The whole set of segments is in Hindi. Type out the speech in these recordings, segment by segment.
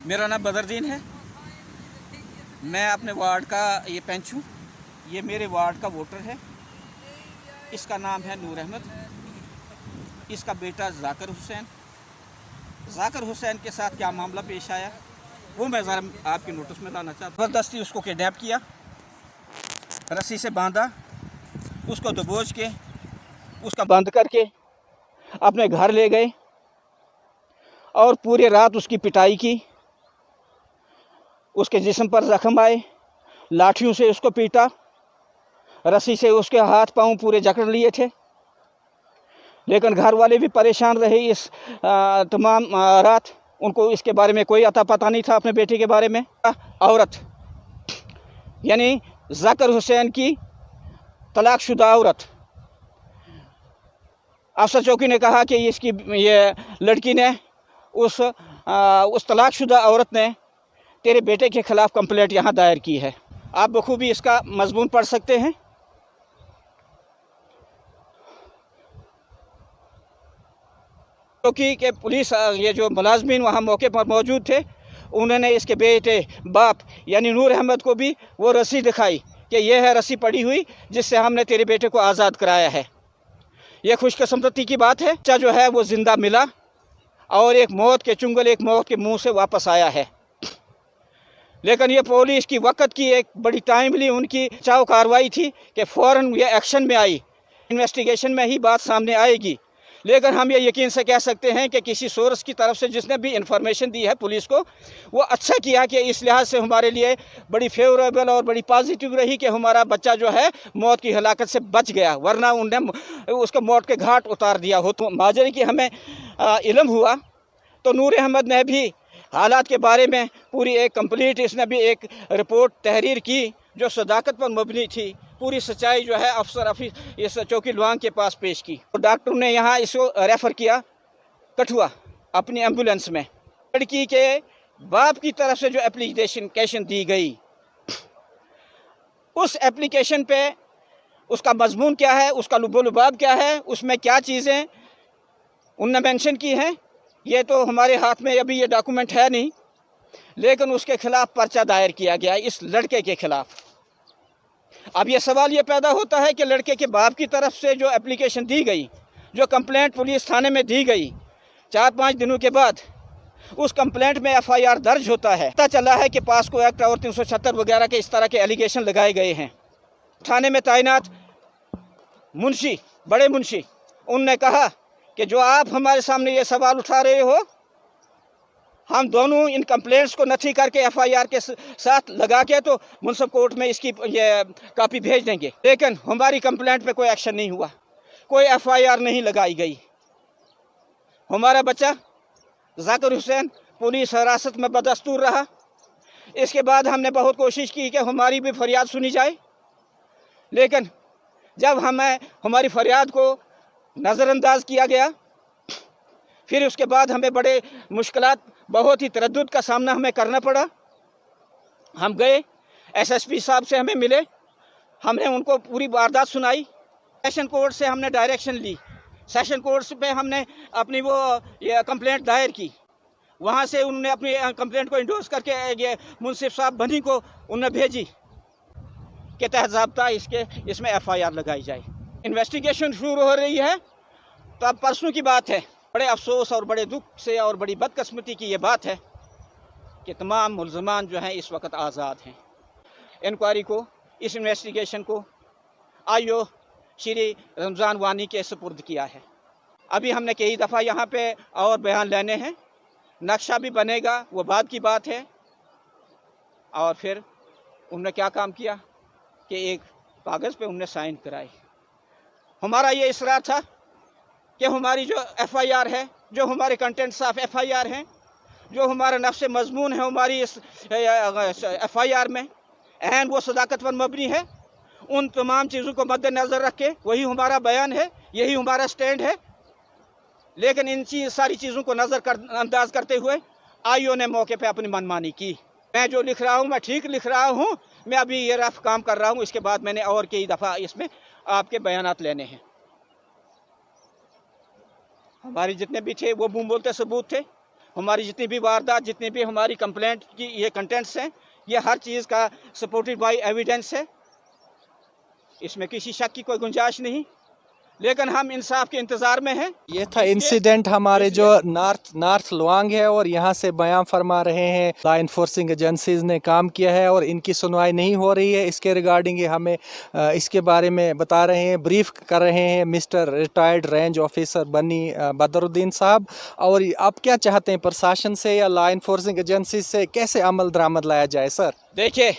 मेरा नाम बदरुद्दीन है। मैं अपने वार्ड का ये पंच हूँ। ये मेरे वार्ड का वोटर है। इसका नाम है नूर अहमद। इसका बेटा जाकिर हुसैन के साथ क्या मामला पेश आया वो मैं ज़रा आपके नोटिस में लाना चाहता हूँ। ज़बरदस्ती उसको किडनैप किया, रस्सी से बांधा, उसको दबोच के उसका बंद करके अपने घर ले गए और पूरी रात उसकी पिटाई की। उसके जिस्म पर जख्म आए, लाठियों से उसको पीटा, रस्सी से उसके हाथ पांव पूरे जकड़ लिए थे। लेकिन घर वाले भी परेशान रहे इस तमाम रात। उनको इसके बारे में कोई अता पता नहीं था अपने बेटे के बारे में। औरत यानी जाकिर हुसैन की तलाकशुदा औरत, अफसर चौकी ने कहा कि इसकी ये लड़की ने उस तलाकशुदा औरत ने तेरे बेटे के ख़िलाफ़ कंप्लेंट यहाँ दायर की है। आप बखूबी इसका मज़मून पढ़ सकते हैं। चौकी के पुलिस ये जो मुलाजमीन वहाँ मौके पर मौजूद थे, उन्होंने इसके बेटे बाप यानी नूर अहमद को भी वो रस्सी दिखाई कि यह है रस्सी पड़ी हुई जिससे हमने तेरे बेटे को आज़ाद कराया है। यह खुशकिस्मती की बात है, बच्चा जो है वो ज़िंदा मिला और एक मौत के मुंह से वापस आया है। लेकिन ये पुलिस की वक़्त की एक बड़ी टाइमली उनकी बचाव कार्रवाई थी कि फ़ौरन ये एक्शन में आई। इन्वेस्टिगेशन में ही बात सामने आएगी। लेकिन हम ये यकीन से कह सकते हैं कि किसी सोर्स की तरफ से जिसने भी इंफॉर्मेशन दी है पुलिस को, वो अच्छा किया कि इस लिहाज से हमारे लिए बड़ी फेवरेबल और बड़ी पॉजिटिव रही कि हमारा बच्चा जो है मौत की हलाकत से बच गया, वरना उन्हें उसको मौत के घाट उतार दिया हो। तो माजरे की हमें इल्म हुआ तो नूर अहमद ने भी हालात के बारे में पूरी एक कंप्लीट इसने भी एक रिपोर्ट तहरीर की जो सदाकत पर मबनी थी। पूरी सच्चाई जो है अफसर ऑफिस इस चौकी लुआंग के पास पेश की। तो डॉक्टर ने यहाँ इसको रेफ़र किया कठुआ अपनी एम्बुलेंस में। लड़की के बाप की तरफ से जो एप्लीकेशन दी गई, उस एप्लीकेशन पे उसका मजमून क्या है, उसका लुबोलुबाब क्या है, उसमें क्या चीज़ें उनने मेंशन की हैं, ये तो हमारे हाथ में अभी ये डॉक्यूमेंट है नहीं। लेकिन उसके ख़िलाफ़ पर्चा दायर किया गया इस लड़के के ख़िलाफ़। अब ये सवाल ये पैदा होता है कि लड़के के बाप की तरफ से जो एप्लीकेशन दी गई, जो कंप्लेंट पुलिस थाने में दी गई, 4-5 दिनों के बाद उस कंप्लेंट में FIR दर्ज होता है। पता चला है कि पास्को एक्ट और 376 वगैरह के इस तरह के एलिगेशन लगाए गए हैं। थाने में तैनात मुंशी, बड़े मुंशी, उनने कहा कि जो आप हमारे सामने ये सवाल उठा रहे हो, हम दोनों इन कंप्लेंट्स को नथी करके FIR के साथ लगा के तो मुंसिफ कोर्ट में इसकी ये कॉपी भेज देंगे। लेकिन हमारी कंप्लेंट पे कोई एक्शन नहीं हुआ, कोई FIR नहीं लगाई गई। हमारा बच्चा जाकिर हुसैन पुलिस हिरासत में बदस्तूर रहा। इसके बाद हमने बहुत कोशिश की कि हमारी भी फरियाद सुनी जाए, लेकिन जब हमारी फरियाद को नज़रअंदाज किया गया, फिर उसके बाद हमें बड़े मुश्किलात, बहुत ही तरद्दुद का सामना हमें करना पड़ा। हम गए SSP साहब से हमें मिले, हमने उनको पूरी वारदात सुनाई। सेशन कोर्ट से हमने डायरेक्शन ली, सेशन कोर्ट पे हमने अपनी वो ये कंप्लेंट दायर की। वहाँ से उन्होंने अपनी कंप्लेंट को इंडोर्स करके ये मुंसिफ साहब बनी को उन्हें भेजी कि तहज़ाब्ता इसमें FIR लगाई जाए। इन्वेस्टिगेशन शुरू हो रही है। तो अब परसों की बात है। बड़े अफसोस और बड़े दुख से और बड़ी बदकिस्मती की ये बात है कि तमाम मुल्ज़मान जो हैं इस वक्त आज़ाद हैं। इंक्वायरी को, इस इन्वेस्टिगेशन को IO श्री रमज़ान वानी के सुपुर्द किया है। अभी हमने कई दफ़ा यहाँ पे और बयान लेने हैं, नक्शा भी बनेगा, वो बाद की बात है। और फिर उन्होंने क्या काम किया कि एक कागज़ पे उन्होंने साइन कराए। हमारा ये इसरार था कि हमारी जो FIR है, जो हमारे कंटेंट्स ऑफ FIR हैं, जो हमारा नफ्स मजमून है हमारी इस FIR में, एंड वो सदाकत पर मबनी है, उन तमाम चीज़ों को मद्देनज़र रख के वही हमारा बयान है, यही हमारा स्टैंड है। लेकिन इन सारी चीज़ों को अंदाज करते हुए IO ने मौके पे अपनी मनमानी की। मैं जो लिख रहा हूँ मैं ठीक लिख रहा हूँ, मैं अभी ये रफ काम कर रहा हूँ। इसके बाद मैंने और कई दफ़ा इसमें आपके बयानात लेने हैं। हमारे जितने भी थे वो मुँह बोलते सबूत थे। हमारी जितनी भी वारदात, जितनी भी हमारी कंप्लेंट की ये कंटेंट्स हैं, ये हर चीज़ का सपोर्टेड बाय एविडेंस है, इसमें किसी शक की कोई गुंजाइश नहीं। लेकिन हम इंसाफ के इंतज़ार में हैं। ये था इंसिडेंट हमारे जो नॉर्थ लुआंग है, और यहाँ से बयान फरमा रहे हैं लॉ इन्फोर्सिंग एजेंसीज ने काम किया है और इनकी सुनवाई नहीं हो रही है। इसके रिगार्डिंग हमें इसके बारे में बता रहे हैं, ब्रीफ कर रहे हैं मिस्टर रिटायर्ड रेंज ऑफिसर बनी बदरुद्दीन साहब। और आप क्या चाहते हैं प्रशासन से या लॉ इन्फोर्सिंग एजेंसी से, कैसे अमल दरामद लाया जाए सर? देखिए,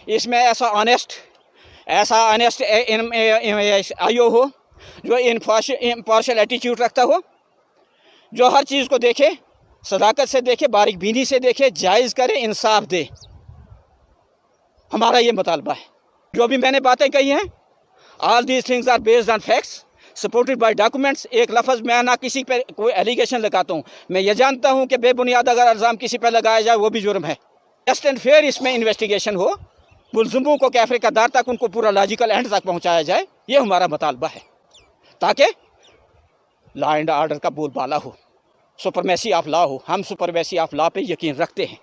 इसमें ऐसा ऑनेस्ट आईओ हो, जो इम्पार्शियल एटीट्यूड रखता हो, जो हर चीज़ को देखे, सदाकत से देखे, बारीक बीनी से देखे, जायज़ करे, इंसाफ दे। हमारा ये मुतालबा है। जो भी मैंने बातें कही हैं, all these things are based on facts supported by documents. एक लफ्ज़ मैं ना किसी पे कोई एलिगेशन लगाता हूँ। मैं ये जानता हूँ कि बेबुनियाद अगर इल्ज़ाम किसी पर लगाया जाए वो भी जुर्म है। जस्ट एंड फेयर इसमें इन्वेस्टिगेशन हो, मुलज़िमों को कैफ़े का दार तक उनको पूरा लॉजिकल एंड तक पहुँचाया जाए, ये हमारा मुतालबा है, ताकि लॉ एंड ऑर्डर का बोलबाला हो, सुपरमेसी ऑफ लॉ हो। हम सुपरमेसी ऑफ लॉ पे यकीन रखते हैं,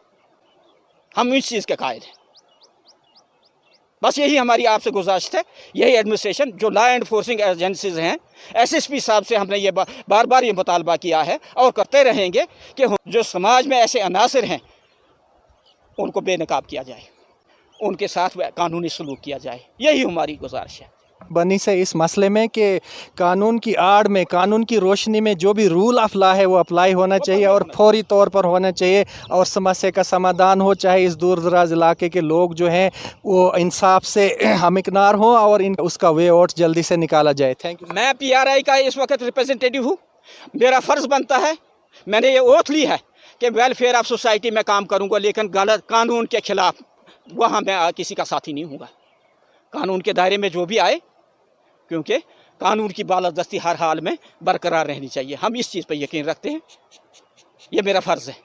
हम इस चीज़ के कायल हैं। बस यही हमारी आपसे गुजारिश है। यही एडमिनिस्ट्रेशन जो लॉ एनफोर्सिंग एजेंसीज हैं, एसएसपी साहब से हमने ये बार बार ये मुतालबा किया है और करते रहेंगे कि जो समाज में ऐसे अनासर हैं उनको बेनकाब किया जाए, उनके साथ कानूनी सलूक किया जाए। यही हमारी गुजारिश है बनी से इस मसले में कि कानून की आड़ में, कानून की रोशनी में जो भी रूल ऑफ लॉ है वो अप्लाई होना चाहिए और फौरी तौर पर होना चाहिए, और समस्या का समाधान हो, चाहे इस दूर दराज इलाके के लोग जो हैं वो इंसाफ से हमकिनार हों और उसका वे आउट जल्दी से निकाला जाए। Thank you. मैं PRI का इस वक्त रिप्रेजेंटेटिव हूँ। मेरा फ़र्ज़ बनता है, मैंने ये ओथ ली है कि वेलफेयर ऑफ सोसाइटी में काम करूँगा, लेकिन गलत कानून के ख़िलाफ़ वहाँ मैं किसी का साथी नहीं हूँगा। कानून के दायरे में जो भी आए, क्योंकि कानून की बालादस्ती हर हाल में बरकरार रहनी चाहिए। हम इस चीज़ पर यकीन रखते हैं, ये मेरा फ़र्ज़ है।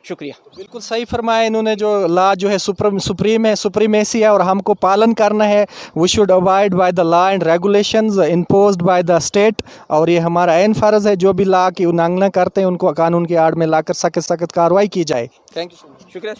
शुक्रिया। बिल्कुल सही फरमाया इन्होंने, जो लॉ जो है सुप्रीम है, सुप्रीमेसी है और हमको पालन करना है। We should abide by the law and regulations imposed by the state, और ये हमारा ऐन फ़र्ज़ है। जो भी लॉ की उल्लंघना करते हैं उनको कानून की आड़ में लाकर सख्त कार्रवाई की जाए। Thank you so much. शुक्रिया।